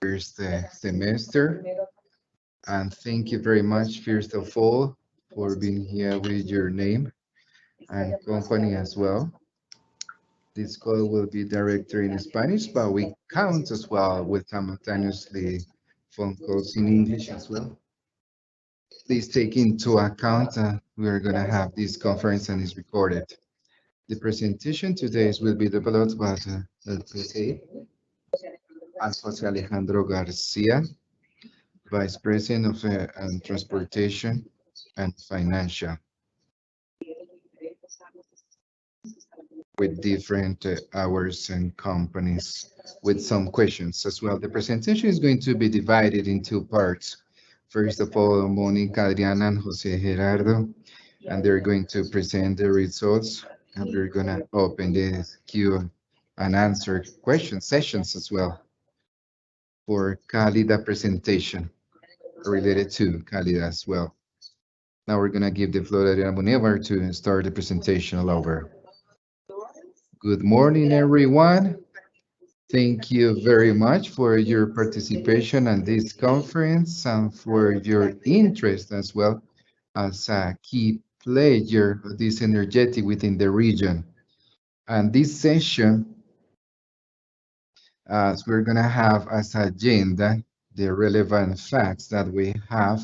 first semester. And thank you very much, first of all, for being here with your name and company as well. This call will be directed in Spanish, but we count as well with simultaneously phone calls in English as well. Please take into account we are going to have this conference and is recorded. The presentation today will be developed by the PA and Jose Alejandro Garcia, Vice President of Transportation and Financial, with different hours and companies with some questions as well. The presentation is going to be divided in two parts. First of all, Monica, Adriana, and Jose Gerardo, and they're going to present the results, and we're going to open the Q and answer question sessions as well for Calidda presentation related to Calidda as well. Now we're going to give the floor to Adriana Munevar to start the presentation all over. Good morning, everyone. Thank you very much for your participation in this conference and for your interest as well as a key player of this energetic within the region. And this session, as we're going to have as agenda the relevant facts that we have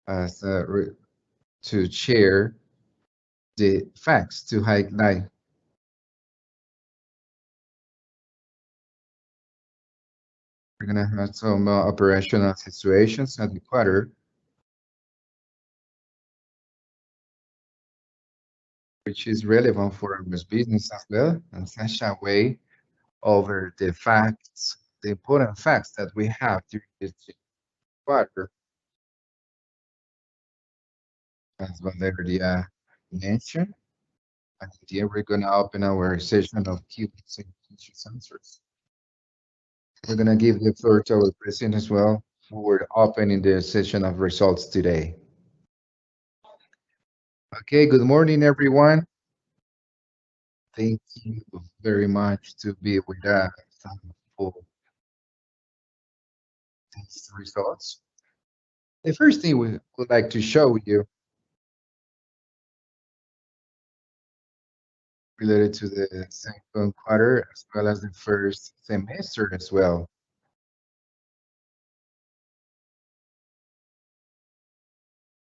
as to share the facts to highlight. We're going to have some operational situations at the quarter, which is relevant for our business as well, and such a way over the facts, the important facts that we have during this quarter, as Valeria mentioned. And here we're going to open our session of Q&A and answers. We're going to give the floor to our president as well for opening the session of results today. Okay, good morning, everyone. Thank you very much to be with us for these results. The first thing we would like to show you related to the second quarter as well as the first semester as well.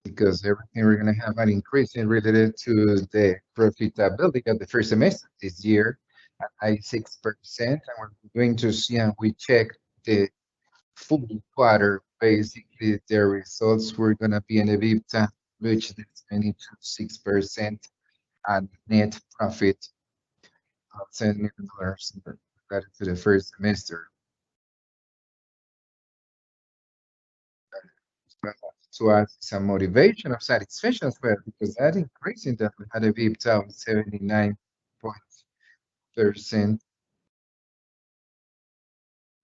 Because everything we're going to have an increase in related to the profitability of the first semester this year at 96%. And we're going to see and we check the full quarter, basically the results were going to be an EBITDA which is 26% and net profit of $10 million related to the first semester. To us some motivation of satisfaction as well, because that increasing that we had a EBITDA of 79%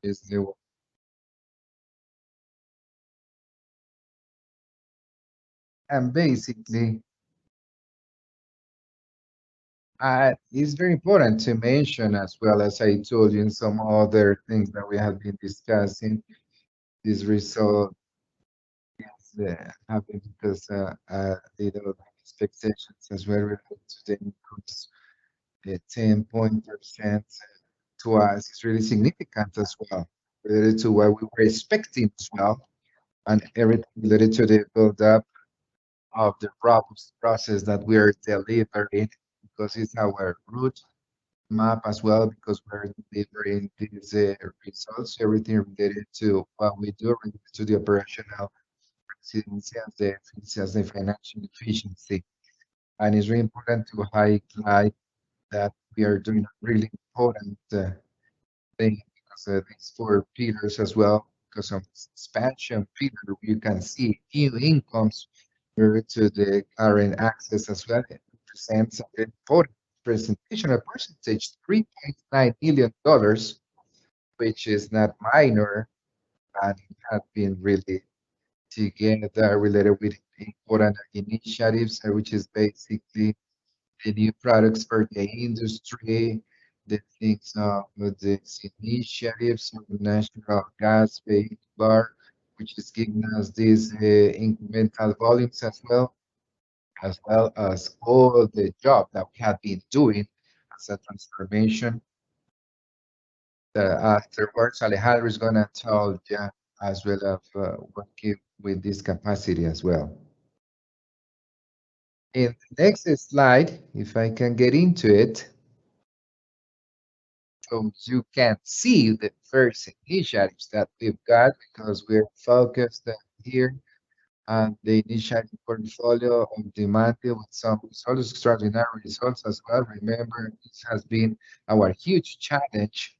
is the and basically it's very important to mention as well as I told you in some other things that we have been discussing. This result is happening because little expectations as well related to the increase. 10% to us is really significant as well, related to what we were expecting as well, and everything related to the build-up of the process that we are delivering, because it's our route map as well, because we're delivering these results, everything related to what we do, related to the operational efficiency and the financial efficiency. And it's really important to highlight that we are doing a really important thing because of these four pillars as well. Because of expansion pillar, you can see new incomes related to the current access as well. It represents an important presentation, a percentage, $3.9 million, which is not minor, and it has been really together related with important initiatives, which is basically the new products for the industry, the things of these initiatives of the natural gas vehicle bar, which is giving us these incremental volumes as well as all the job that we have been doing as a transformation. That afterwards, Alejandro is going to tell you as well of working with this capacity as well. In the next slide, if I can get into it, so you can see the first initiatives that we've got because we're focused here on the initiative portfolio of demanding with some results, extraordinary results as well. Remember, this has been our huge challenge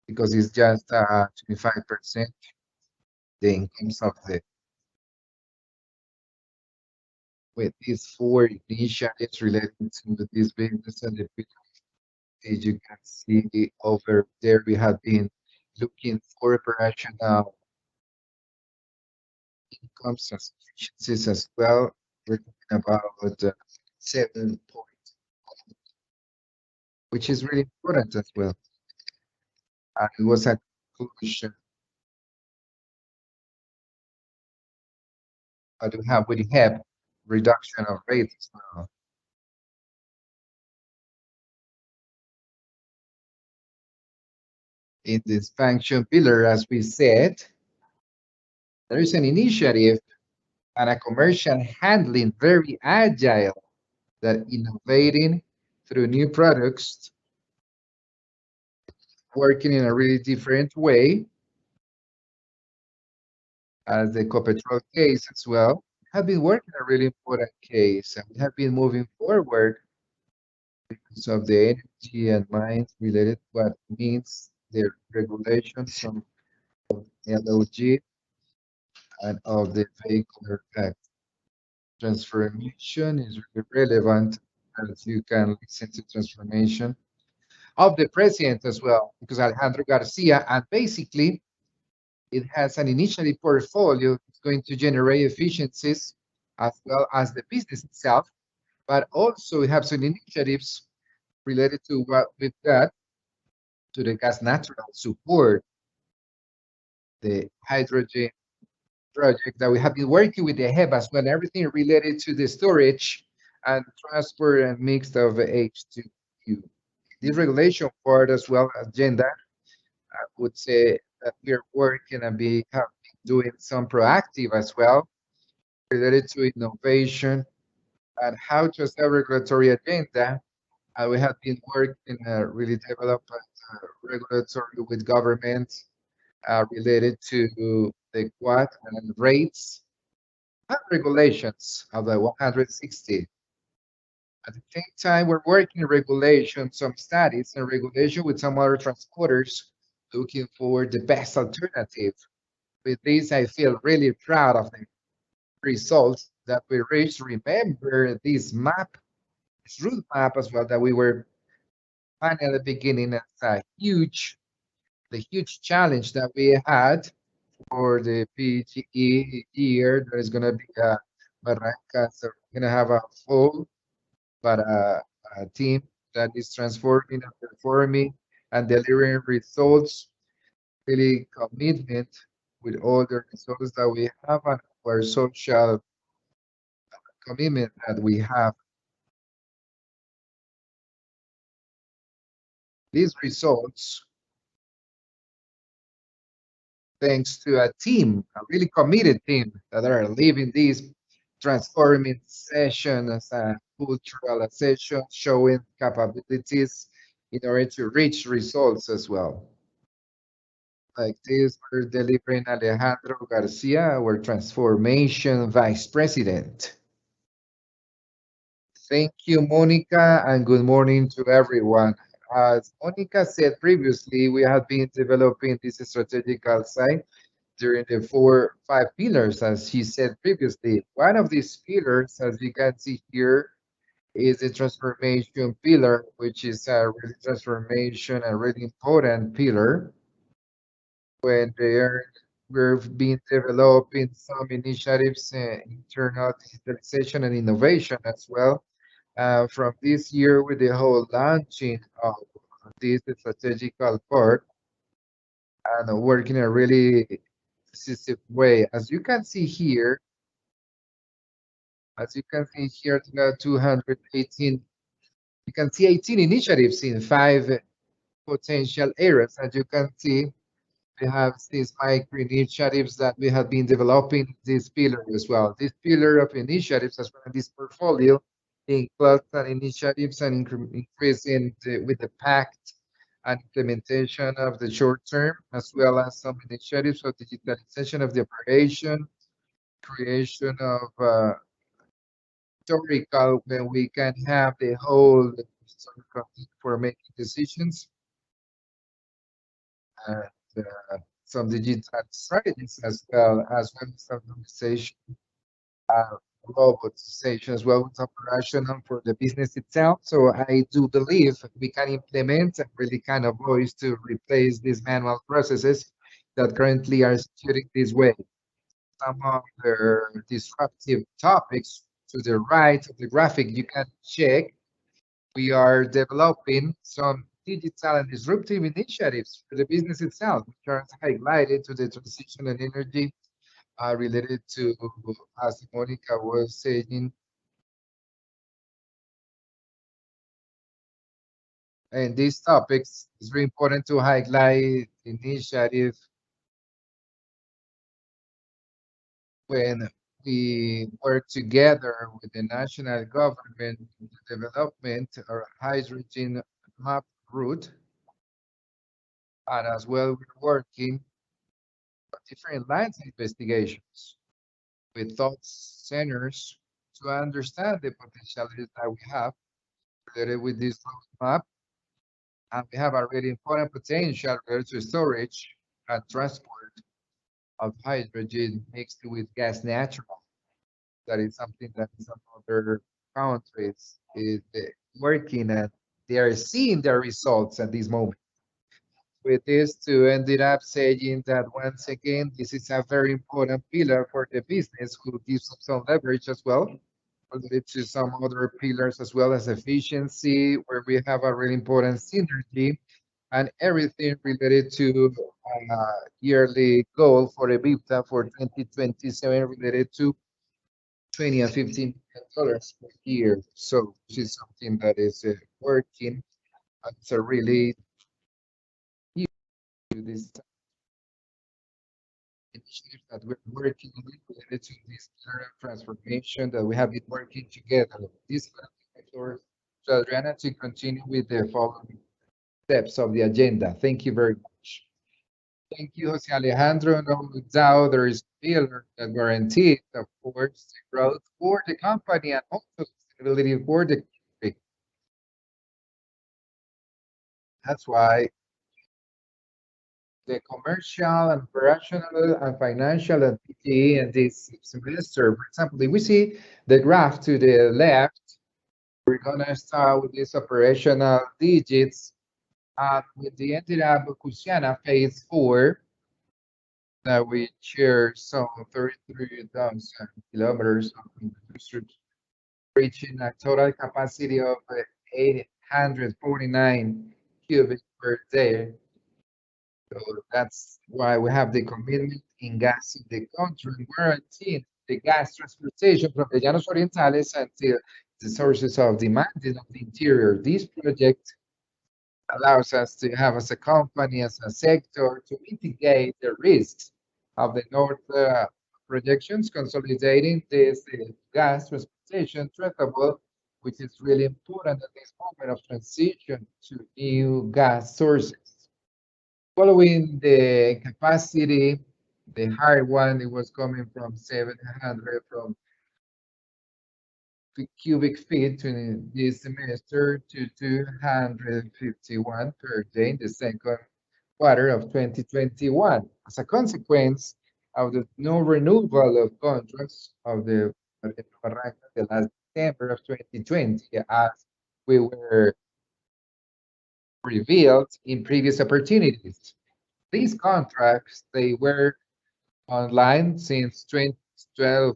because it's just 25% the incomes of the with these four initiatives related to this business and the as you can see over there, we have been looking for operational incomes and efficiencies as well. We're talking about 7 points, which is really important as well. And it was a conclusion that we have reduction of rates as well. In this function pillar, as we said, there is an initiative and a commercial handling very agile that innovating through new products, working in a really different way as the Copetrol case as well, have been working a really important case and we have been moving forward because of the energy and mines related what means the regulations of LOG and of the vehicular act. Transformation is really relevant as you can listen to transformation of the president as well, because Alejandro Garcia, and basically it has an initiative portfolio that's going to generate efficiencies as well as the business itself, but also we have some initiatives related to what we've got to the gas natural support, the hydrogen project that we have been working with the HEB as well, everything related to the storage and transport and mix of H2U. This regulation part as well, agenda, I would say that we are working and we have been doing some proactive as well related to innovation and how to set regulatory agenda. We have been working really develop regulatory with government related to the quad and rates and regulations of the 160. At the same time, we're working regulation, some studies and regulation with some other transporters looking for the best alternative. With this, I feel really proud of the results that we reached. Remember this map, this route map as well that we were planning at the beginning. It's the huge challenge that we had for the PGE year. There is going to be a Barranca, so we're going to have a full, but a team that is transforming and performing and delivering results, really commitment with all the results that we have and our social commitment that we have. These results, thanks to a team, a really committed team that are living this transforming session as a cultural session, showing capabilities in order to reach results as well. Like this, we're delivering Alejandro Garcia, our transformation vice president. Thank you, Monica, and good morning to everyone. As Monica said previously, we have been developing this strategical site during the 4, 5 pillars, as she said previously. One of these pillars, as you can see here, is the transformation pillar, which is a really transformation, a really important pillar when there We've been developing some initiatives, internal digitalization and innovation as well. From this year, with the whole launching of this strategical part and working in a really decisive way. As you can see here, there are 218. You can see 18 initiatives in five potential areas. As you can see, we have these micro initiatives that we have been developing this pillar as well. This pillar of initiatives as well as this portfolio includes an initiatives and increasing with the pact and implementation of the short term, as well as some initiatives of digitalization of the operation, creation of historical when we can have the whole historical for making decisions, and some digital strategies as well as optimization, uh, robotization as well as operational for the business itself. So I do believe we can implement and really kind of voice to replace these manual processes that currently are steering this way. Some of the disruptive topics to the right of the graphic you can check. We are developing some digital and disruptive initiatives for the business itself, which are highlighted to the transition and energy related to, as Monica was saying, and these topics, it's very important to highlight initiative when we work together with the national government in the development of hydrogen map route, and as well we're working on different lines of investigations with thought centers to understand the potentialities that we have related with this roadmap. And we have a really important potential related to storage and transport of hydrogen mixed with gas natural. That is something that some other countries is working and they are seeing their results at this moment. With this to ended up saying that once again, this is a very important pillar for the business who gives us some leverage as well, related to some other pillars as well as efficiency, where we have a really important synergy and everything related to yearly goal for EBITDA for 2027 related to 20 and 15 million dollars per year. So which is something that is working. It's a really huge this initiative that we're working on related to this transformation that we have been working together. This for Adriana to continue with the following steps of the agenda. Thank you very much. Thank you, Jose Alejandro. No doubt there is a pillar that guarantees, of course, the growth for the company and also sustainability for the country. That's why the commercial and operational and financial and PTE and this semester, for example, if we see the graph to the left, we're gonna start with these operational digits with the ended up Cusiana phase 4 that we share some 33,000 kilometers of infrastructure, reaching a total capacity of 849 cubic per day. So that's why we have the commitment in gas in the country and guaranteeing the gas transportation from the Llanos Orientales until the sources of demand in the interior. This project allows us to have as a company, as a sector, to mitigate the risks of the north projections, consolidating this gas transportation traceable, which is really important at this moment of transition to new gas sources. Following the capacity, the higher one, it was coming from 700 from cubic feet in this semester to 251 per day in the second quarter of 2021. As a consequence of the no renewal of contracts of the last December of 2020, as we were revealed in previous opportunities. These contracts, they were online since 2012,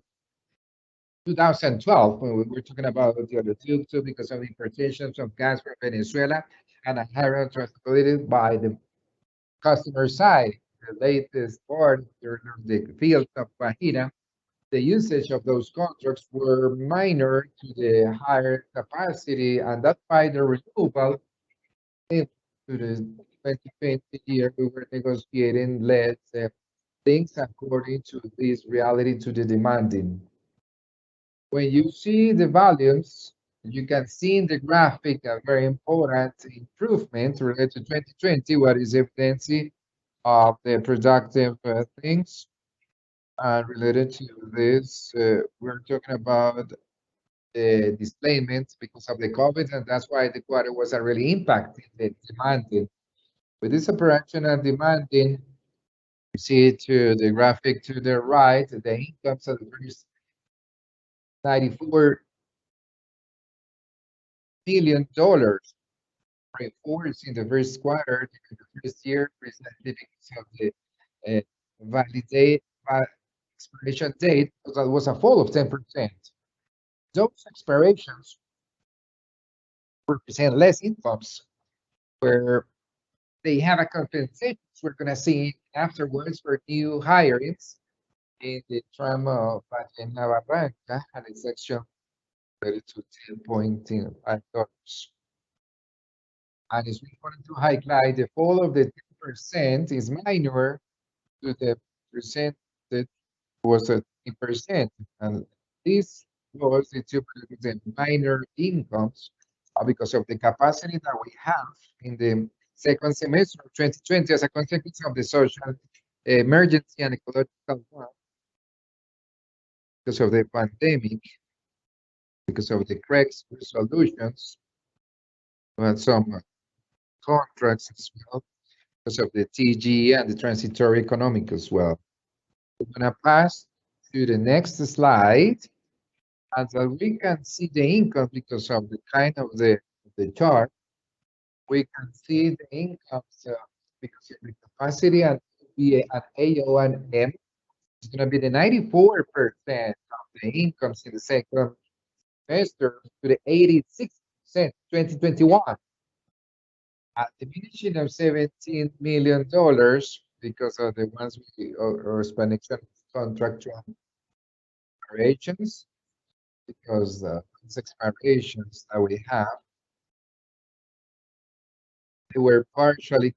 when we were talking about the other two, because of the importations of gas from Venezuela and a higher traceability by the customer side. The latest part during the field of Guajira, the usage of those contracts were minor to the higher capacity, and that's why the renewable into the 2020 year, we were negotiating less things according to this reality to the demanding. When you see the volumes, you can see in the graphic a very important improvement related to 2020, what is evidence of the productive things. Related to this, we're talking about the displacement because of the COVID, and that's why the quarter was a really impacted the demanding. With this operational demanding, you see to the graphic to the right, the incomes of the first 94 billion dollars reinforced in the first quarter in the first year, presented because of the uh, validate expiration date, because that was a fall of 10%. Those expirations represent less incomes where they have a compensation. We're going to see afterwards for new hirings in the tram of Patena Barranca and the section related to $10.5. And as we wanted to highlight, the fall of the 10% is minor to the percent that was at 10%. And this was due to the minor incomes because of the capacity that we have in the second semester of 2020 as a consequence of the social emergency and ecological one, because of the pandemic, because of the correct resolutions, and some contracts as well, because of the TGI and the transitory economic as well. We're going to pass to the next slide. And so we can see the income because of the kind of the chart. We can see the incomes because of the capacity and be at AO and M. It's going to be the 94% of the incomes in the second semester to the 86% 2021. A diminishing of $17 million because of the ones we or Spanish contractual operations, because these expirations that we have, they were partially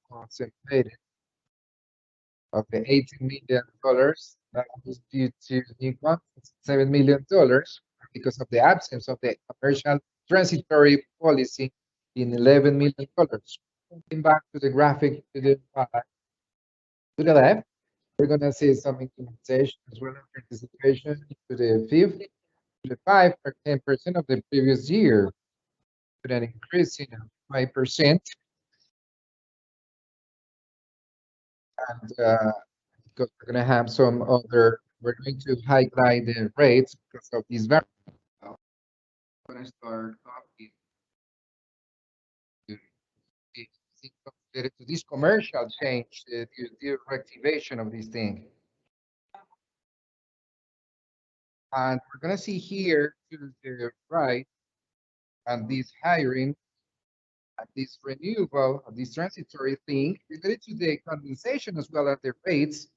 concentrated of the $18 million that was due to income, $7 million because of the absence of the commercial transitory policy in $11 million. Moving back to the graphic to the left, we're going to see some implementation as well as participation to the fifth, to the 5 or 10% of the previous year, with an increase in 5%. And because we're going to have some other, we're going to highlight the rates because of these variables. I'm going to start talking to related to this commercial change, the reactivation of this thing. And we're going to see here to the right, and this hiring, and this renewable, this transitory thing related to the compensation as well as the rates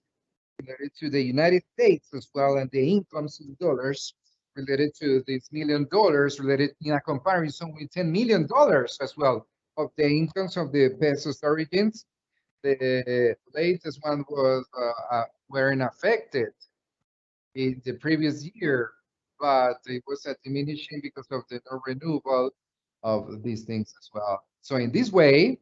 related to the United States as well, and the incomes in dollars related to this $1 million related in a comparison with $10 million as well of the incomes of the pesos origins. The latest one was weren't affected in the previous year, but it was a diminishing because of the non-renewal of these things as well. So in this way,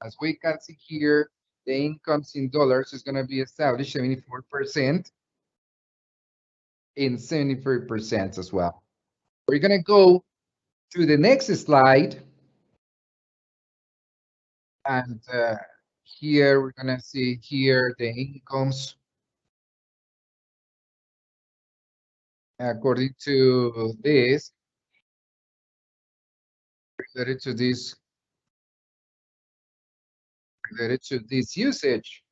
as we can see here, the incomes in dollars is going to be established 74% in 73% as well. We're going to go to the next slide. And here we're going to see here the incomes according to this, related to this usage.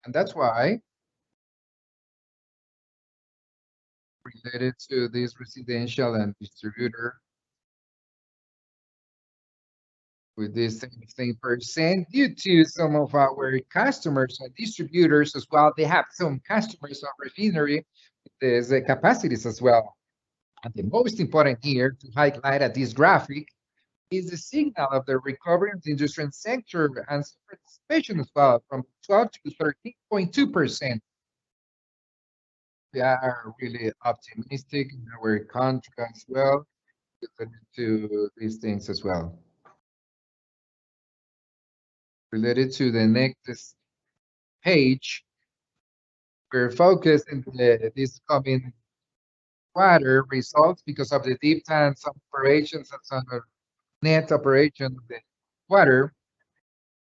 And that's why, related to this residential and distributor, with this 17% due to some of our customers and distributors as well. They have some customers of refinery, there's capacities as well. And the most important here to highlight at this graphic is the signal of the recovery of the industrial sector and participation as well from 12 to 13.2%. We are really optimistic in our contract as well related to these things as well. Related to the next page, we're focused in this coming quarter results because of the deep and some operations and some net operation of the quarter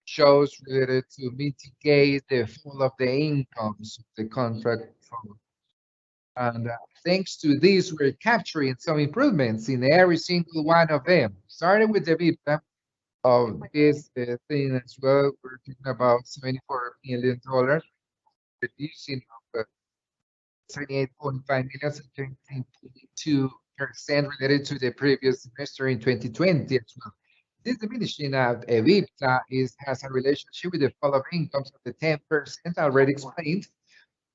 shows related to mitigate the fall of the incomes of the contract flow. And thanks to this, we're capturing some improvements in every single one of them. Starting with the EBITDA of this thing as well, we're talking about $74 million, reducing of 78.5 million, 17.2% related to the previous semester in 2020 as well. This diminishing of EBITDA has a relationship with the fall of incomes of the 10% already explained,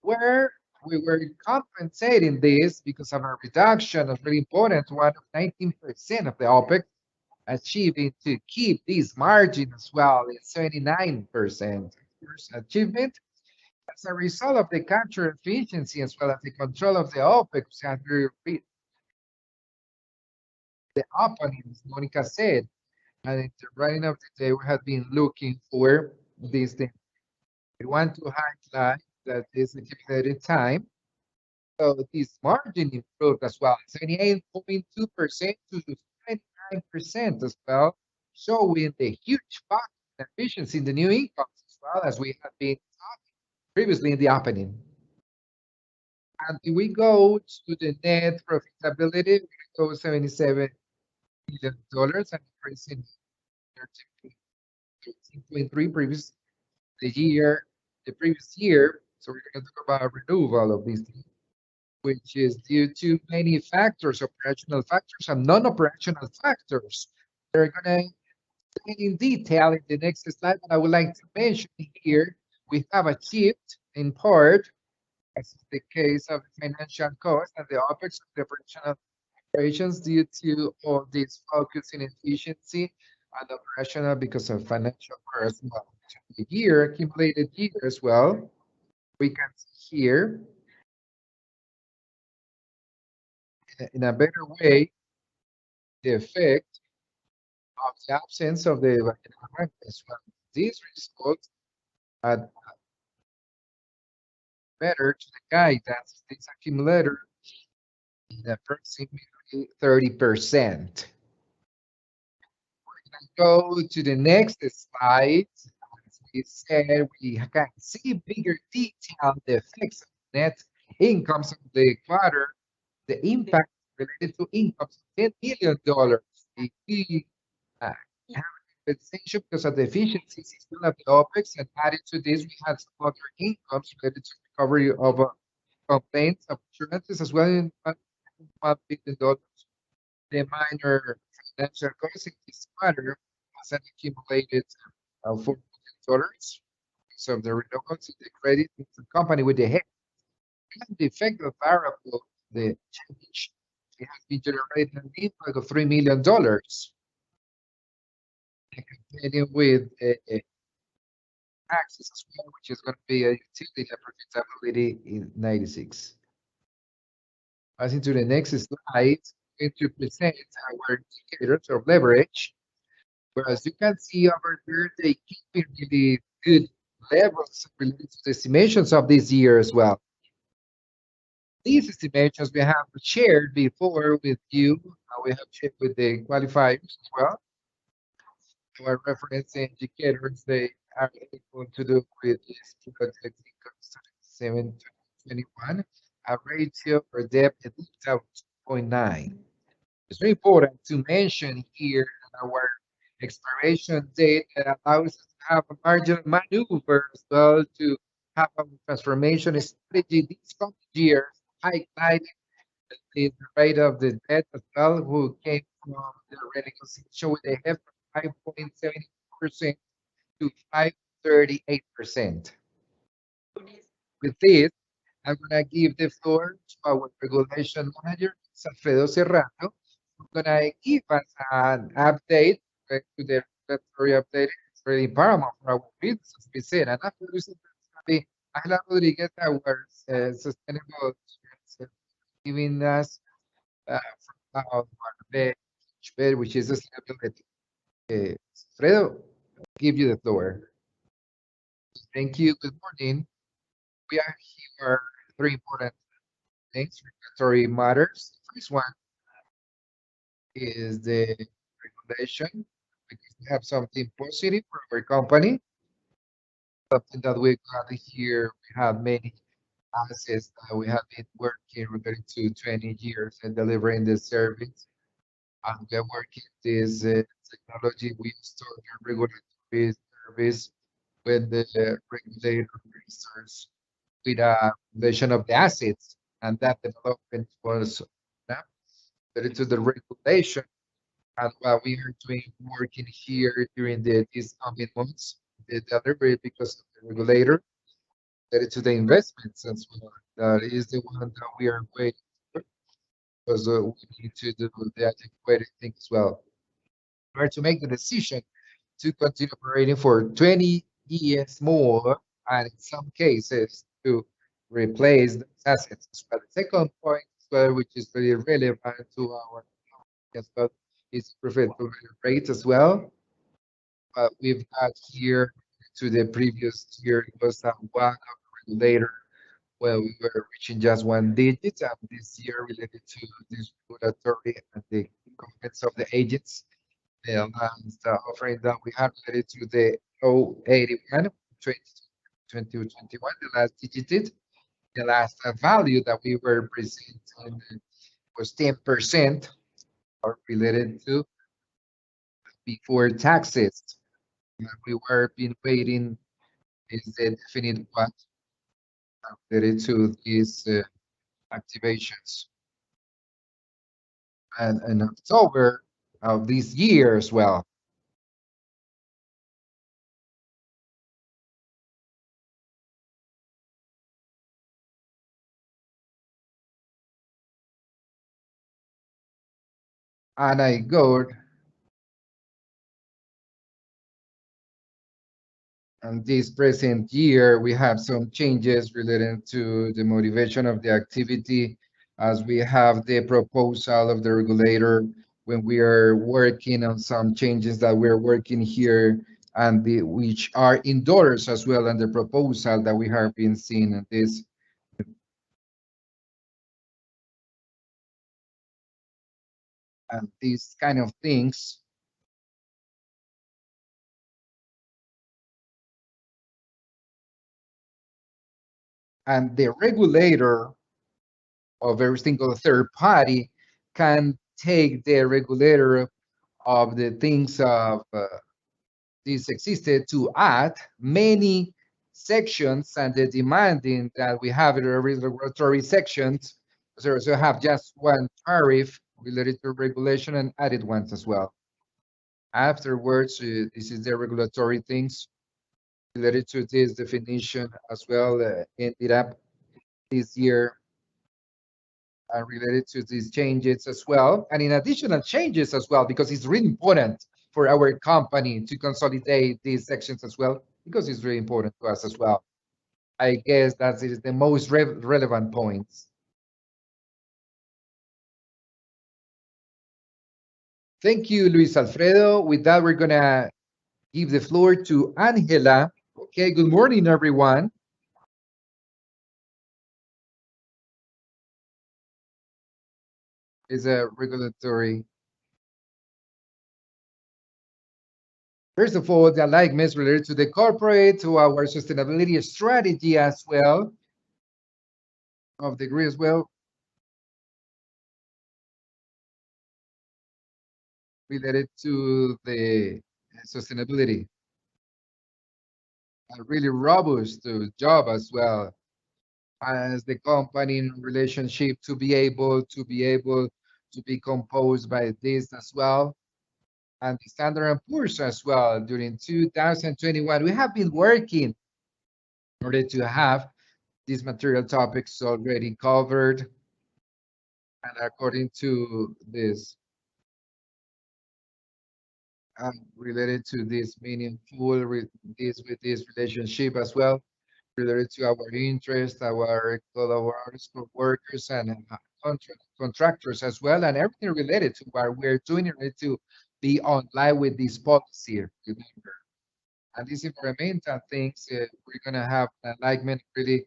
where we were compensating this because of a reduction of really important one of 19% of the OPEX, achieving to keep this margin as well at 79%. Achievement as a result of the capture efficiency as well as the control of the OPEX, and the opening, as Monica said, and at the beginning of the day, we have been looking for this thing. We want to highlight that this accumulated time. So this margin improved as well, 78.2% to 29% as well, showing the huge factor in efficiency in the new incomes as well as we have been talking previously in the opening. And if we go to the net profitability, we go $77 million and increasing 13.3 the previous year. So we're going to talk about renewal of this, which is due to many factors, operational factors and non-operational factors. They're going to say in detail in the next slide, but I would like to mention here, we have achieved in part, as is the case of the financial cost and the OPEX of the operations due to all this focus in efficiency and operational because of financial cost as well. The year, accumulated year as well, we can see here in a better way the effect of the absence of the as well. These results are better to the guidance this accumulator in approximately 30%. Go to the next slide. As we said, we can see bigger detail the effects of net incomes of the quarter, the impact related to incomes of $10 million. We have compensation because of the efficiencies of the OPEX, and added to this, we had some other incomes related to recovery of complaints of insurances as well in $1 billion. The minor financial cost in this quarter was an accumulated $4 million. So the renewals in the credit in the company with the head and the effect of variable, the change, it has been generated an impact of $3 million. Continue with taxes as well, which is going to be a utility profitability in 96. Passing to the next slide, going to present our indicators of leverage. Whereas you can see over here, they keep really good levels related to the estimations of this year as well. These estimations we have shared before with you. We have shared with the qualifiers as well. Our reference indicators, they are able to do with this project incomes 721, a ratio for debt at 2.9. It's very important to mention here our expiration date that allows us to have a margin of maneuver as well to have a transformation strategy this coming year, highlighting the rate of the debt as well, who came from the renegotiation with a HEP from 5.70% to 5.38%. With this, I'm going to give the floor to our regulation manager, Alfredo Serrano, who's going to give us an update to the regulatory update. It's really paramount for our business, as we said. And after this, it's going to be Angela Rodriguez, our sustainable giving us from our bed, which is sustainability. Alfredo, I'll give you the floor. Thank you. Good morning. We are here three important things, regulatory matters. The first one is the regulation, because we have something positive for our company, something that we got here. We have many assets that we have been working related to 20 years and delivering the service. And we're working this technology. We start the regulatory service when the regulator starts with a regulation of the assets, and that development was related to the regulation. And what we are doing working here during these coming months, the delivery because of the regulator, related to the investments as well. That is the one that we are waiting for, because we need to do the adequate thing as well. In order to make the decision to continue operating for 20 years more, and in some cases to replace the assets as well. The second point as well, which is very relevant to our as well, is preferential rate as well. But we've got here to the previous year, it was a WACC regulator where we were reaching just one digit, and this year related to this regulatory and the comments of the agents, and the offering that we had related to the 081, 2021, the last digit, the last value that we were presenting was 10% or related to before taxes. We were been waiting is the definite what related to these activations. And in October of this year as well. And I go, and this present year, we have some changes related to the motivation of the activity, as we have the proposal of the regulator when we are working on some changes that we're working here, and which are endorsed as well in the proposal that we have been seeing in this. And these kind of things. And the regulator of every single third party can take the regulator of the things of this existed to add many sections and the demanding that we have in the regulatory sections. So have just one tariff related to regulation and added ones as well. Afterwards, this is the regulatory things related to this definition as well, ended up this year related to these changes as well. And in additional changes as well, because it's really important for our company to consolidate these sections as well, because it's really important to us as well. I guess that is the most relevant points. Thank you, Luis Alfredo. With that, we're going to give the floor to Angela. Okay, good morning, everyone. Is a regulatory. First of all, the alignments related to the corporate, to our sustainability strategy as well, of the grid as well, related to the sustainability. a really robust job as well as the company in relationship to be composed by this as well, and the Standard and Poor's as well during 2021. We have been working in order to have these material topics already covered, and according to this, related to this meaningful with this relationship as well, related to our interest, our collaborators, workers, and contractors as well, and everything related to what we're doing in order to be online with this policy. Remember, and these environmental things, we're gonna have an alignment really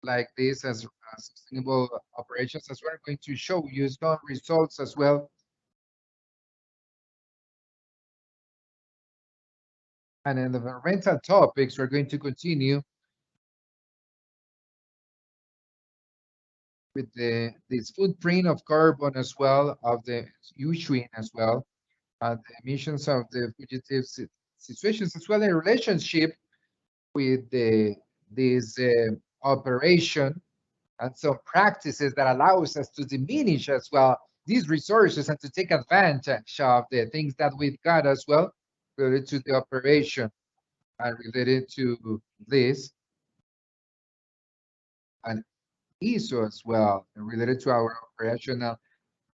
like this as sustainable operations as we're going to show you some results as well. And in the environmental topics, we're going to continue with this footprint of carbon as well, of the U-train as well, and the emissions of the fugitive situations as well in relationship with this operation and some practices that allows us to diminish as well these resources and to take advantage of the things that we've got as well related to the operation and related to this and ISO as well and related to our operational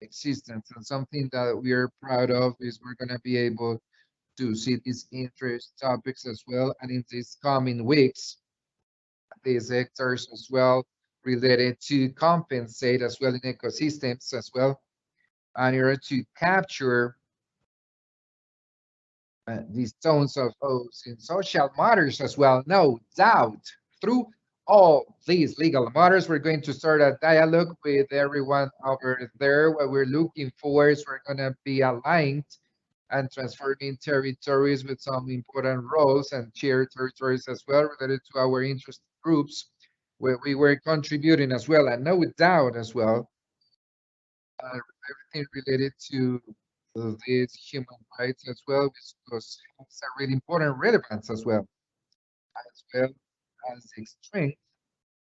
existence. And something that we are proud of is we're going to be able to see these interest topics as well. And in these coming weeks, these sectors as well related to compensate as well in ecosystems as well, and in order to capture these tones of those in social matters as well. No doubt, through all these legal matters, we're going to start a dialogue with everyone over there. What we're looking for is we're going to be aligned and transforming territories with some important roles and shared territories as well related to our interest groups where we were contributing as well, and no doubt as well, everything related to these human rights as well, which was has a really important relevance as well as the strength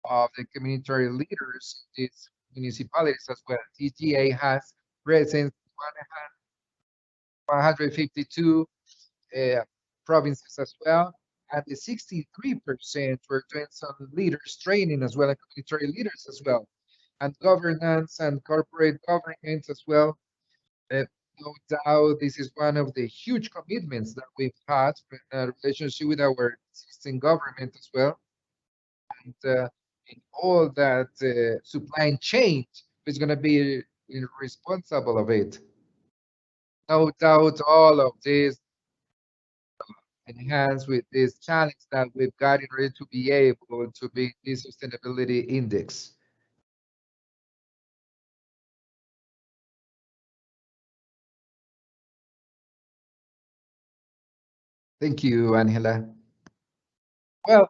of the community leaders in these municipalities as well. TGA has presence 152 uh, provinces as well, and the 63% were doing some leaders training as well, and community leaders as well, and governance and corporate governance as well. Uh, no doubt, this is one of the huge commitments that we've had in a relationship with our existing government as well, and in all that supply chain is going to be responsible of it. No doubt, all of this enhanced with this challenge that we've got in order to be able to beat this sustainability index. Thank you, Angela. Well,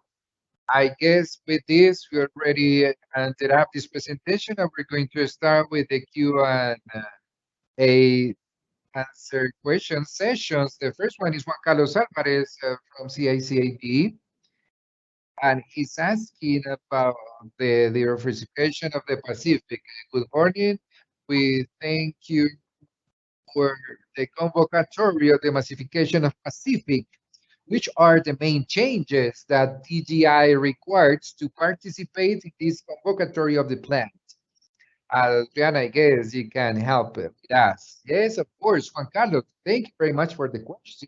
I guess with this, we already ended up this presentation, and we're going to start with the Q&A answer question sessions. The first one is Juan Carlos Alvarez from CICAD, and he's asking about the diversification of the Pacific. Good morning. We thank you for the convocatory of the massification of Pacific. Which are the main changes that TGI requires to participate in this convocatory of the plant? Adriana, I guess you can help with us. Yes, of course, Juan Carlos. Thank you very much for the question.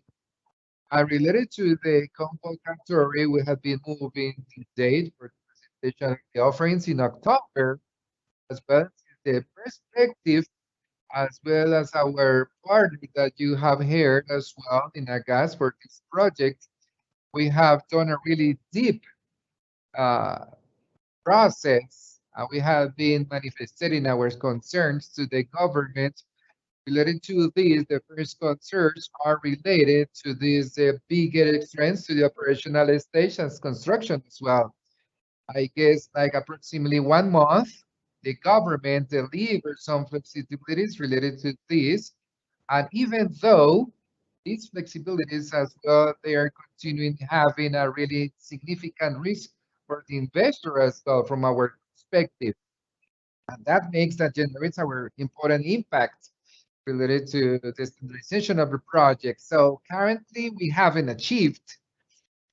Related to the convocatory, we have been moving the date for the presentation of the offerings in October, as well as the perspective, as well as our partner that you have here as well in Agas for this project. We have done a really deep uh, process. We have been manifesting our concerns to the government related to this. The first concerns are related to these bigger expense to the operational stations construction as well. I guess like approximately 1 month, the government delivered some flexibilities related to this. And even though these flexibilities as well, they are continuing having a really significant risk for the investor as well from our perspective. And that makes that generates our important impact related to the standardization of the project. So currently we haven't achieved,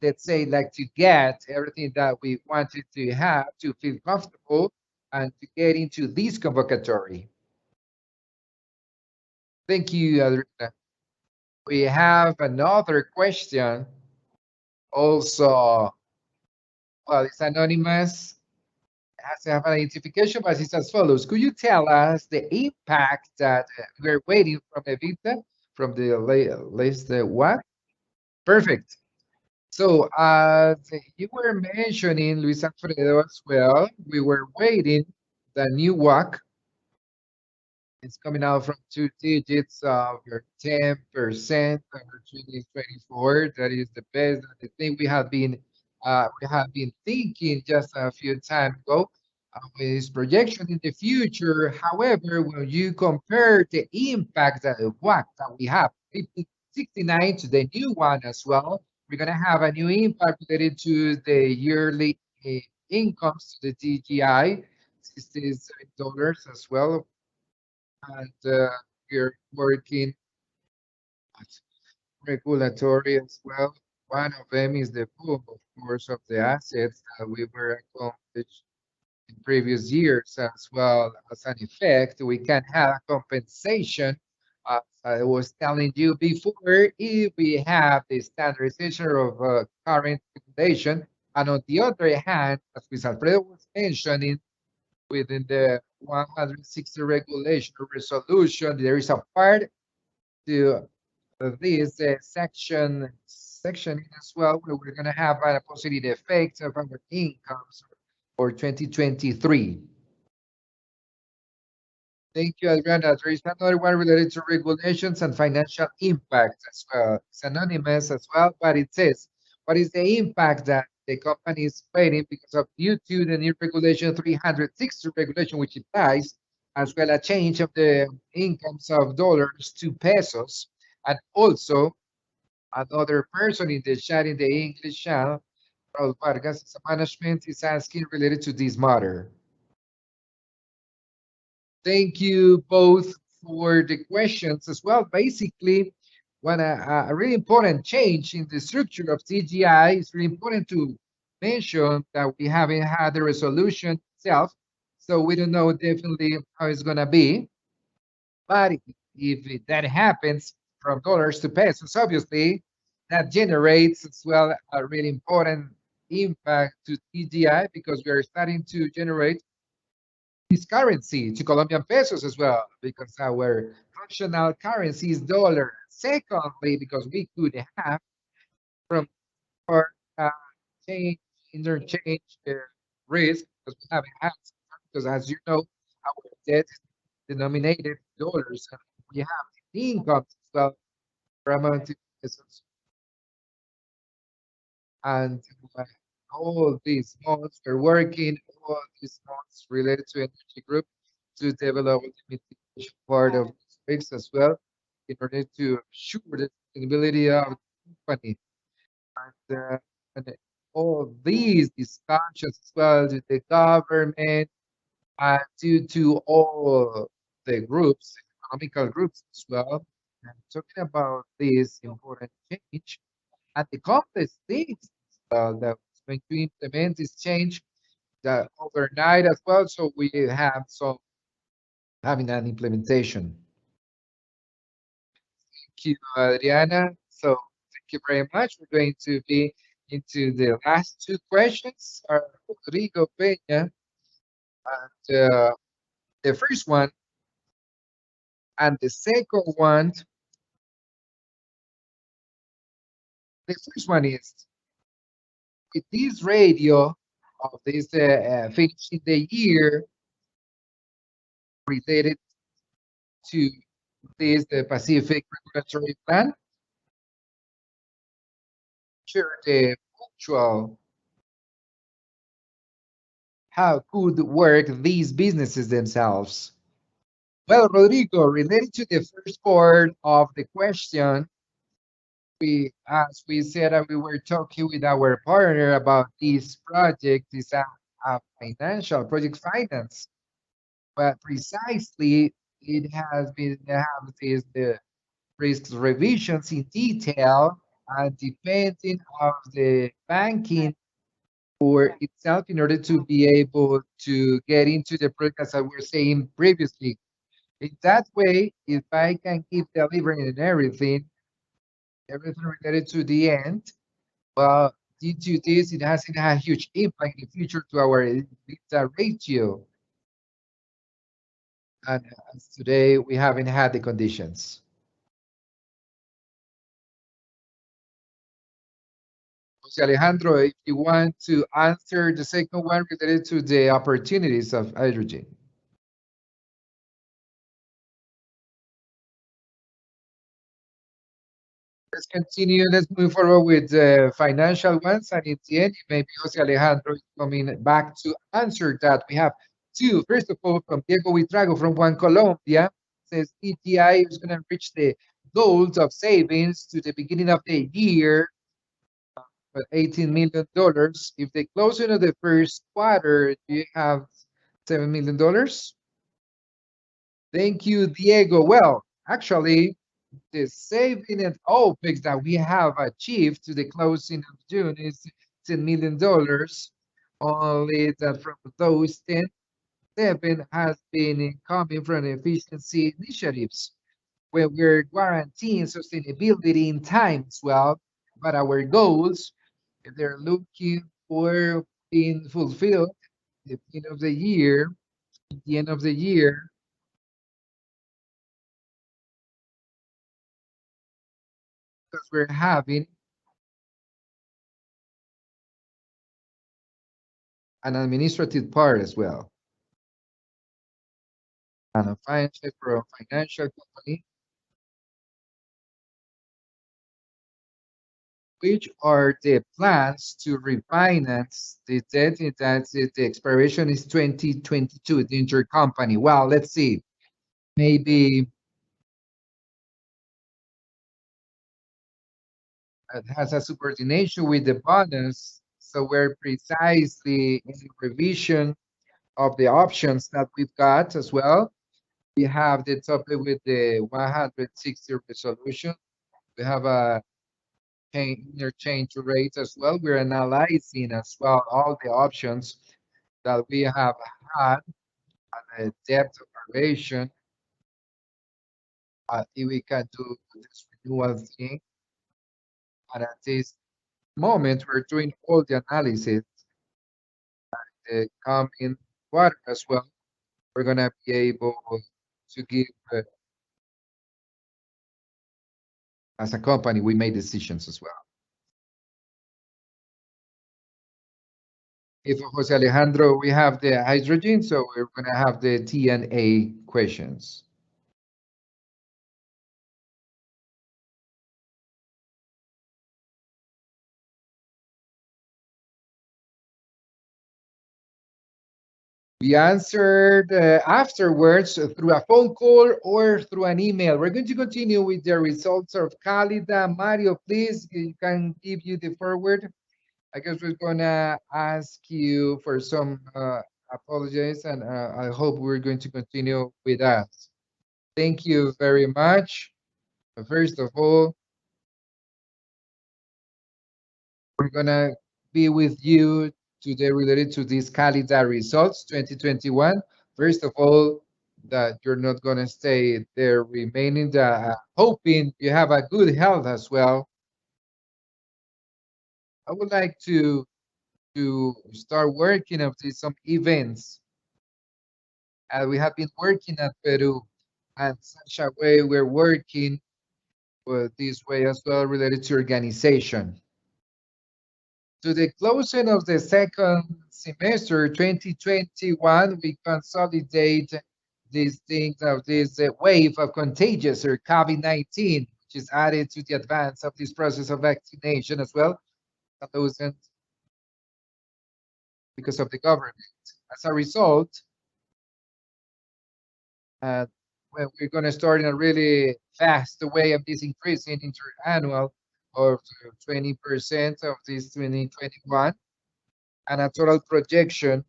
let's say, like to get everything that we wanted to have to feel comfortable and to get into this convocatory. Thank you, Adriana. We have another question also. Well, it's anonymous, has to have an identification, but it's as follows. Could you tell us the impact that we're waiting from EBITDA, from the list, what? Perfect. So, as you were mentioning, Luis Alfredo, as well, we were waiting the new WAC. It's coming out from two digits of your 10% over 2024. That is the best. The thing we have been thinking just a few times ago with this projection in the future. However, when you compare the impact that the WAC that we have, 69 to the new one as well, we're going to have a new impact related to the yearly incomes to the TGI, $67 as well, and we're working at regulatory as well. One of them is the pool, of course, of the assets that we were accomplished in previous years as well. As an effect, we can have compensation, as I was telling you before, if we have the standardization of current regulation. And on the other hand, as Luis Alfredo was mentioning, within the 160 regulation or resolution, there is a part to this section as well, where we're going to have a positive effect of our incomes for 2023. Thank you, Adriana. There is another one related to regulations and financial impact as well. It's anonymous as well, but it says, what is the impact that the company is facing because of due to the new regulation 360 regulation, which applies, as well a change of the incomes of dollars to pesos, and also another person in the chat in the English channel, Raul Vargas, management is asking related to this matter. Thank you both for the questions as well. Basically, when a really important change in the structure of TGI, it's really important to mention that we haven't had the resolution itself, so we don't know definitely how it's going to be. But if that happens from dollars to pesos, obviously, that generates as well a really important impact to TGI because we are starting to generate this currency to Colombian pesos as well, because our functional currency is dollar. Secondly, because we could have from our change, interchange risk, because we haven't had, because as you know, our debt is denominated in dollars, and we have the incomes as well for amount in pesos. And all these months we're working, all these months related to energy group to develop the mitigation part of this fix as well in order to ensure the sustainability of the company. And all these discussions as well with the government due to all the groups, economical groups as well. And talking about this important change and the complex things that was going to implement this change overnight as well. So we have some having an implementation. Thank you, Adriana. So thank you very much. We're going to be into the last two questions. Rodrigo Peña, and the first one and the second one. The first one is, with this radio of this finishing the year related to this the Pacific Regulatory Plan, sure the mutual how could work these businesses themselves. Well, Rodrigo, related to the first part of the question, as we said, we were talking with our partner about this project, this a financial project finance, but precisely it has been have this the risk revisions in detail and depending of the banking for itself in order to be able to get into the project as I was saying previously. In that way, if I can keep delivering and everything related to the end, well, due to this, it hasn't had a huge impact in the future to our EBITDA ratio. And as today, we haven't had the conditions. Jose Alejandro, if you want to answer the second one related to the opportunities of hydrogen. Let's continue. Let's move forward with the financial ones. And in the end, maybe Jose Alejandro is coming back to answer that. We have two. First of all, from Diego Huitrago from Juan Colombia, says TGI is going to reach the goals of savings to the beginning of the year, $18 million. If the closing of the first quarter, do you have $7 million? Thank you, Diego. Well, actually, the saving and OPEX that we have achieved to the closing of June is $10 million. Only that from those 10, 7 has been coming from efficiency initiatives where we're guaranteeing sustainability in time as well. But our goals, if they're looking for being fulfilled at the end of the year, at the end of the year, because we're having an administrative part as well. And a financial for a financial company, which are the plans to refinance the debt that the expiration is 2022, the intercompany. Well, let's see. Maybe it has a subordination with the bonus. So we're precisely in the revision of the options that we've got as well. We have the topic with the 160 resolution. We have a interchange rate as well. We're analyzing as well all the options that we have had on a debt operation. If we can do this renewal thing. And at this moment, we're doing all the analysis coming quarter as well. We're gonna be able to give, as a company, we made decisions as well. If Jose Alejandro, we have the hydrogen, so we're gonna have the T&A questions. We answered afterwards through a phone call or through an email. We're going to continue with the results of Calidda. Mario, please, you can give you the forward. I guess we're gonna ask you for some apologies, and I hope we're going to continue with that. Thank you very much. First of all, we're gonna be with you today related to these Calidda results 2021. First of all, that you're not gonna stay there remaining, hoping you have a good health as well. I would like to start working on some events. We have been working at Peru, and such a way we're working this way as well related to organization. To the closing of the second semester 2021, we consolidate these things of this wave of contagious or COVID-19, which is added to the advance of this process of vaccination as well, and because of the government. As a result, well, we're going to start in a really fast way of this increasing interannual. or 20% of this 2021, and a total projection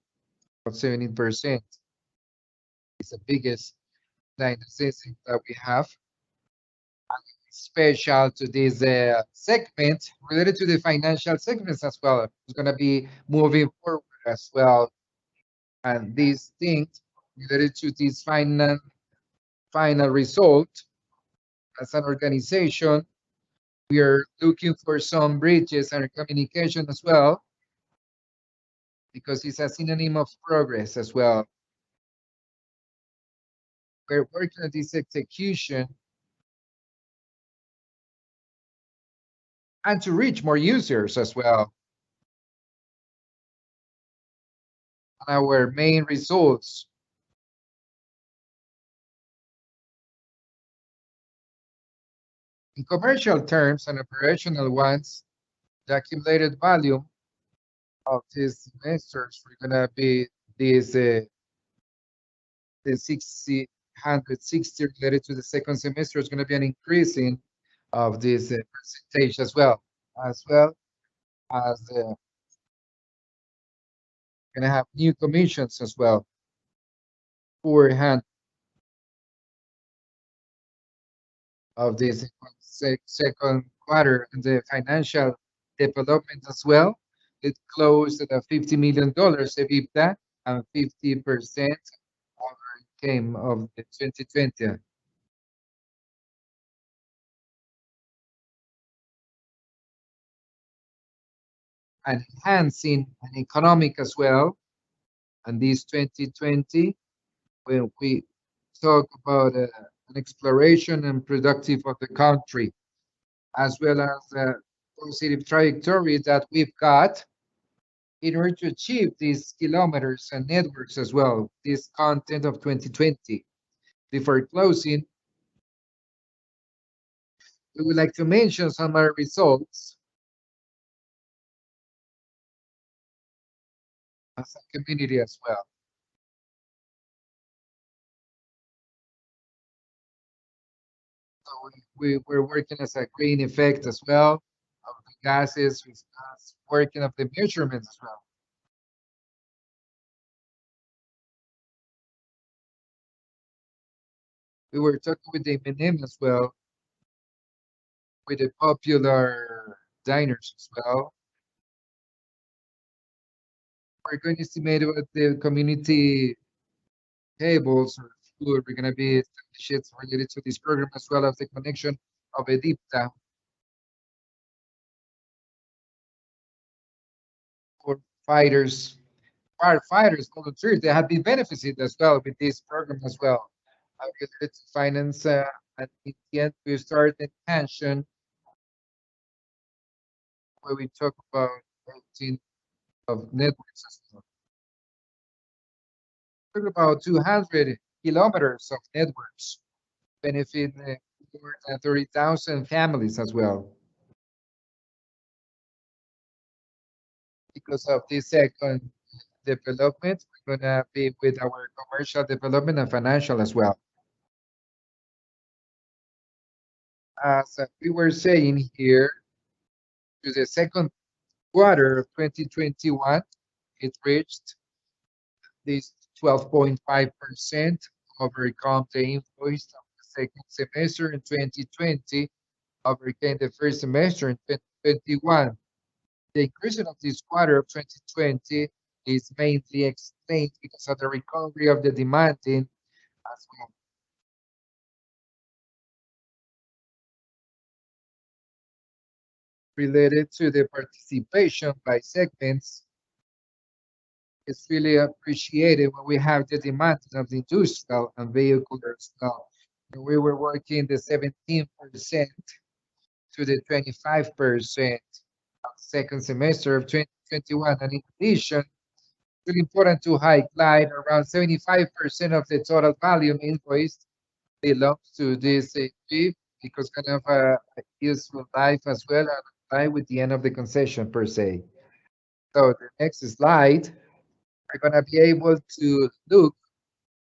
of 17%. It's the biggest dynamism that we have. Special to this segment related to the financial segments as well. It's going to be moving forward as well. And these things related to this final result as an organization, we are looking for some bridges and communication as well, because it's a synonym of progress as well. We're working on this execution and to reach more users as well. Our main results. In commercial terms and operational ones, the accumulated volume of these semesters we're gonna be this the 660 related to the second semester is gonna be an increasing of this percentage as well as gonna have new commissions as well for hand of this second quarter and the financial development as well. It closed at a $50 million EBITDA and 50% came of the 2020. And enhancing and economic as well. And this 2020, when we talk about an exploration and productive of the country, as well as the positive trajectory that we've got in order to achieve these kilometers and networks as well, this content of 2020. Before closing, we would like to mention some of our results as a community as well. So we're working as a green effect as well of the gases, we're working of the measurements as well. We were talking with the M&M as well, with the popular diners as well. We're going to estimate what the community tables or food we're going to be established related to this program, as well as the connection of EDIPTA for fighters, firefighters, volunteers. They have been benefited as well with this program as well. Related to finance, at the end, we start the pension where we talk about 18 of networks as well. Talk about 200 kilometers of networks benefit more than 30,000 families as well. Because of this second development, we're gonna be with our commercial development and financial as well. As we were saying here, to the second quarter of 2021, it reached this 12.5% overcome the invoice of the second semester in 2020, overcame the first semester in 2021. The increase of this quarter of 2020 is mainly explained because of the recovery of the demand in as well. Related to the participation by segments, it's really appreciated when we have the demand of the industrial and vehicle as well. We were working the 17% to the 25% of second semester of 2021. And in addition, it's really important to highlight around 75% of the total volume invoiced belongs to this fee because kind of a useful life as well, and life with the end of the concession per se. So the next slide, we're gonna be able to look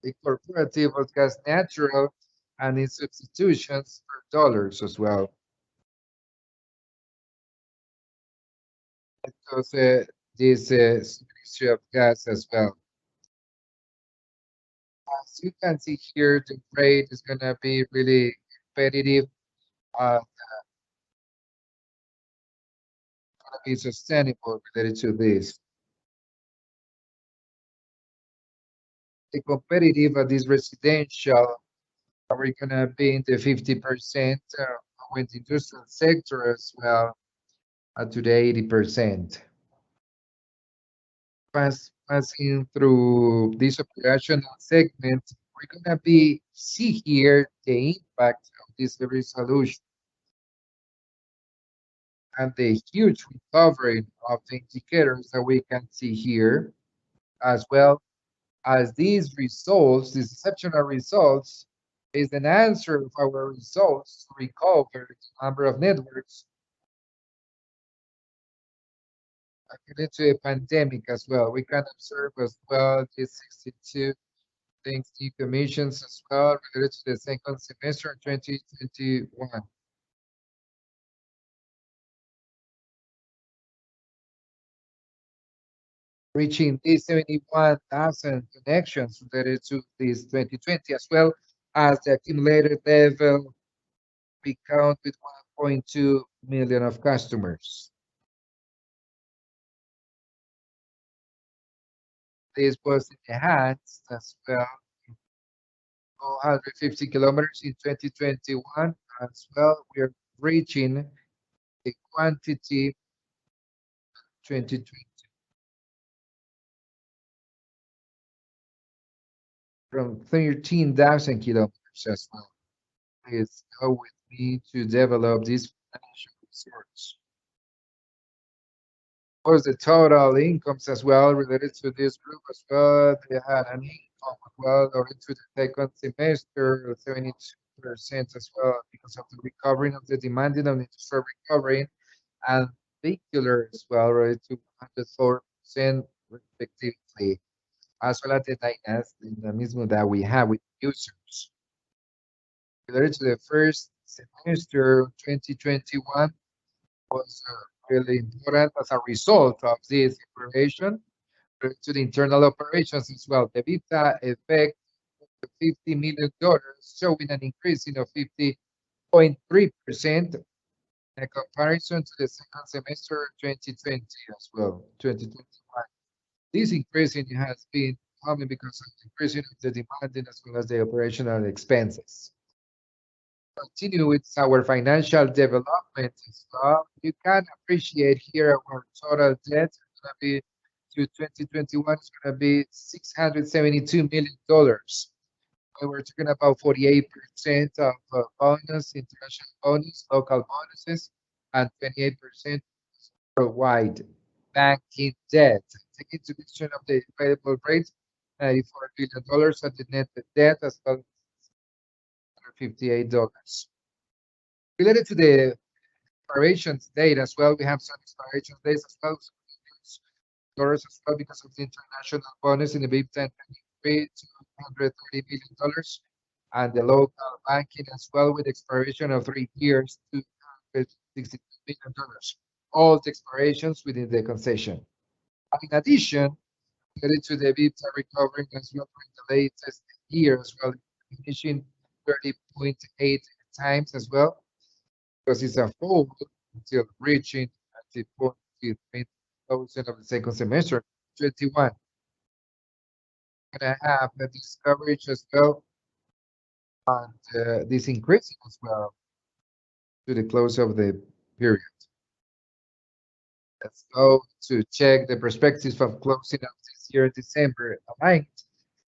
the corporative of gas natural and its substitutions for dollars as well. because this Ministry of Gas as well. As you can see here, the rate is going to be really competitive, gonna be sustainable related to this. The competitive at this residential, we're going to be in the 50% with the industrial sector as well, to the 80%. Passing through this operational segment, we're gonna be see here the impact of this resolution and the huge recovery of the indicators that we can see here, as well as these results, these exceptional results, is an answer of our results to recover the number of networks related to a pandemic as well. We can observe as well the 62 things decommissions as well related to the second semester of 2021, reaching these 71,000 connections related to this 2020, as well as the accumulated level we count with 1.2 million of customers. This was enhanced as well, 450 kilometers in 2021 as well. We are reaching the quantity 2020 from 13,000 kilometers as well. Please go with me to develop this financial resource. Of course, the total incomes as well related to this group as well. They had an income as well related to the second semester, 72% as well, because of the recovering of the demand and the industrial recovery, and vehicular as well related to 104% respectively, as well as the dynamism that we have with users. Related to the first semester 2021 was really important as a result of this operation to the internal operations as well. The EBITDA effect of $50 million, showing an increase of 50.3% in comparison to the second semester 2020 as well, 2021. This increasing has been coming because of the increasing of the demand as well as the operational expenses. Continue with our financial development as well. You can appreciate here our total debt is going to be to 2021 is going to be $672 million. We were talking about 48% of bonus, international bonus, local bonuses, and 28% worldwide banking debt. Take into consideration of the available rates, $94 billion, and the net debt as well $58. Related to the expirations date as well, we have some expiration dates as well. Dollars as well because of the international bonus in the BIP 1023, $230 million, and the local banking as well with expiration of 3 years, $262 million. All the expirations within the concession. In addition, related to the EBITDA recovering as well for the latest year as well, finishing 30.8 times as well, because it's a fall until reaching at the 43% of the second semester, 21. Gonna have this coverage as well, and this increasing as well to the close of the period. Let's go to check the perspectives of closing of this year in December aligned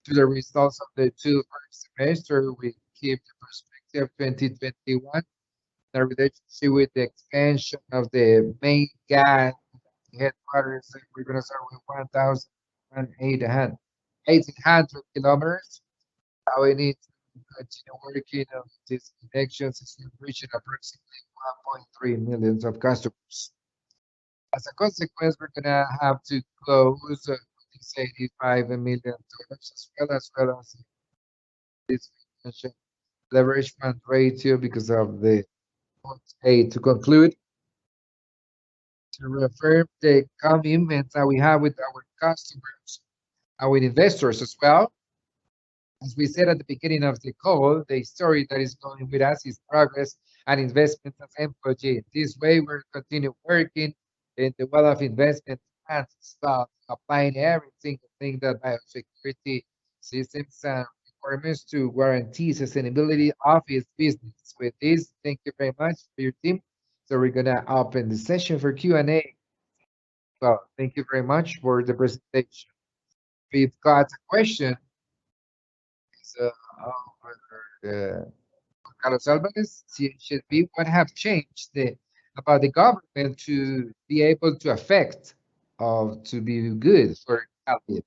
to the results of the two first semester. We keep the perspective 2021, the relationship with the expansion of the main gas headquarters. We're going to start with 1,800 kilometers. Now we need to continue working on these connections and reaching approximately 1.3 million of customers. As a consequence, we're going to have to close this $85 million as well as this financial leverage fund ratio because of the aid to conclude. to reaffirm the commitment that we have with our customers and with investors as well. As we said at the beginning of the call, the story that is going with us is progress and investment as employee. This way, we're continue working in the world of investment and stuff, applying everything, thing that biosecurity systems and requirements to guarantee sustainability of its business. With this, thank you very much for your team. So we're gonna open the session for Q&A. Well, thank you very much for the presentation. We've got a question. So, uh, Carlos Alvarez, CHSB, what have changed about the government to be able to affect to be good for Calidda?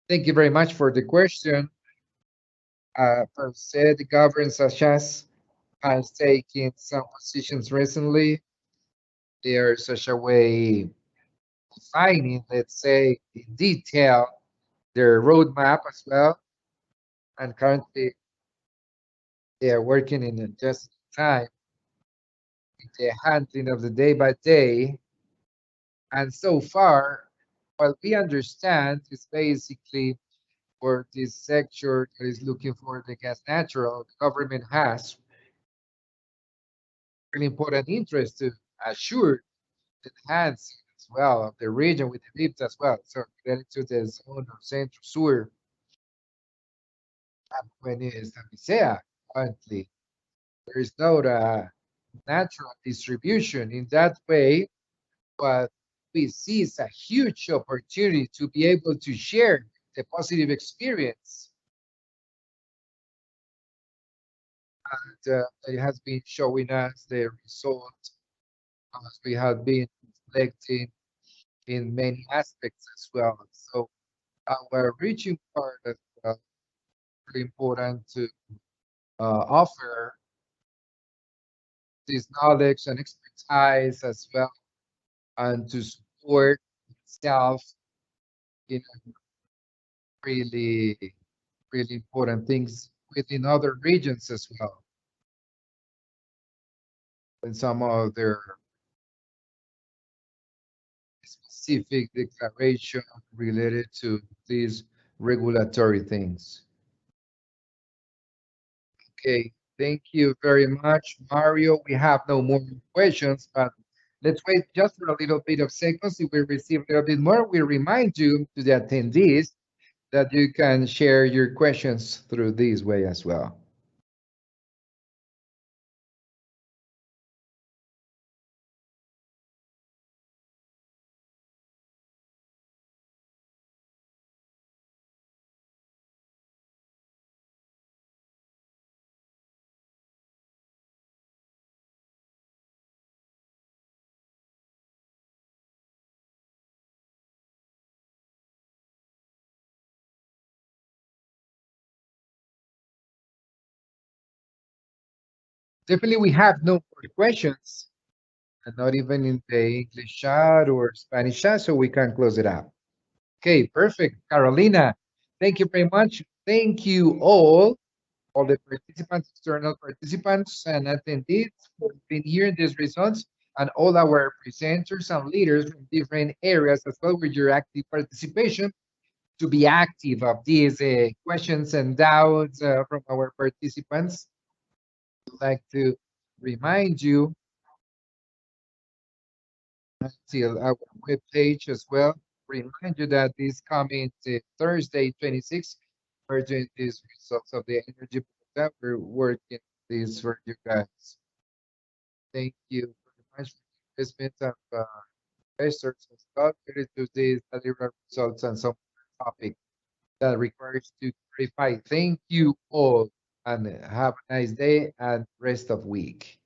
Thank you very much for the question. Per se, the government such as has taken some positions recently. They are such a way defining, let's say, in detail their roadmap as well. And currently, they are working in a just time, in the handling of the day by day. And so far, what we understand is basically for this sector that is looking for the gas natural, the government has an important interest to assure the enhancing as well of the region with the lift as well. So related to the zone of Central Sur and when it is Visea currently, there is no natural distribution. In that way, what we see is a huge opportunity to be able to share the positive experience. And it has been showing us the result as we have been reflecting in many aspects as well. So our reaching part is really important to offer this knowledge and expertise as well, and to support itself in really, really important things within other regions as well. And some of their specific declaration related to these regulatory things. Okay, thank you very much, Mario. We have no more questions, but let's wait just for a little bit of seconds. If we receive a little bit more, we remind you to the attendees that you can share your questions through this way as well. Definitely, we have no more questions, and not even in the English chat or Spanish chat, so we can close it out. Okay, perfect. Carolina, thank you very much. Thank you all the participants, external participants and attendees for being here in these results, and all our presenters and leaders from different areas as well with your active participation to be active of these questions and doubts from our participants. I'd like to remind you until our webpage as well. Remind you that this coming Thursday, 26th, we're doing these results of the energy that we're working this for you guys. Thank you very much for the investment of investors as well related to these delivery results and some topic that requires to clarify. Thank you all and have a nice day and rest of week.